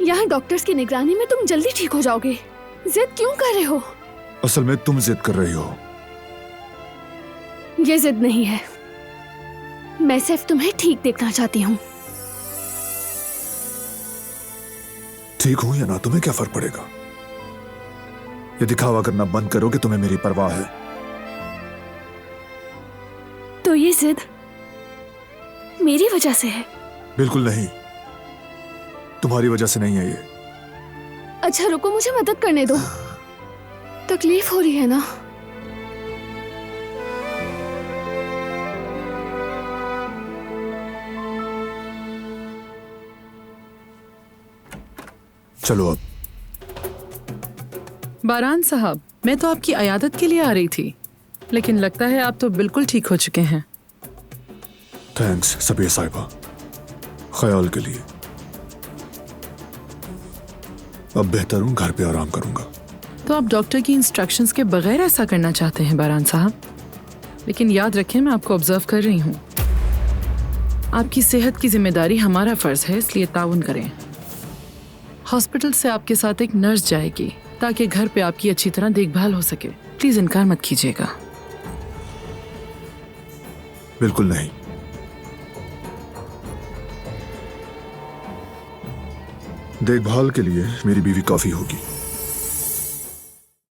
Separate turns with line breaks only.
यहाँ डॉक्टर्स की निगरानी में तुम जल्दी ठीक हो जाओगे। जिद क्यों कर रहे हो?
असल में तुम जिद कर रही हो।
ये जिद नहीं है, मैं सिर्फ तुम्हें ठीक देखना चाहती हूँ।
ठीक हूं या ना तुम्हें क्या फर्क पड़ेगा? ये दिखावा करना बंद करो कि तुम्हें मेरी परवाह है।
तो ये जिद मेरी वजह से है?
बिल्कुल नहीं, तुम्हारी वजह से नहीं है ये।
अच्छा रुको, मुझे मदद करने दो। तकलीफ हो रही है ना?
चलो अब।
बारान साहब, मैं तो आपकी अयादत के लिए आ रही थी, लेकिन लगता है आप तो बिल्कुल ठीक हो चुके हैं।
थैंक्स सबिया साहिबा, ख्याल के लिए। अब बेहतर हूं, घर पे आराम करूंगा।
तो आप डॉक्टर की इंस्ट्रक्शंस के बगैर ऐसा करना चाहते हैं बारान साहब? लेकिन याद रखें, मैं आपको ऑब्जर्व कर रही हूँ। आपकी सेहत की जिम्मेदारी हमारा फर्ज है, इसलिए ताउन करें। हॉस्पिटल से आपके साथ एक नर्स जाएगी ताकि घर पे आपकी अच्छी तरह देखभाल हो सके। प्लीज इनकार मत कीजिएगा।
बिल्कुल नहीं। देखभाल के लिए मेरी बीवी काफी होगी।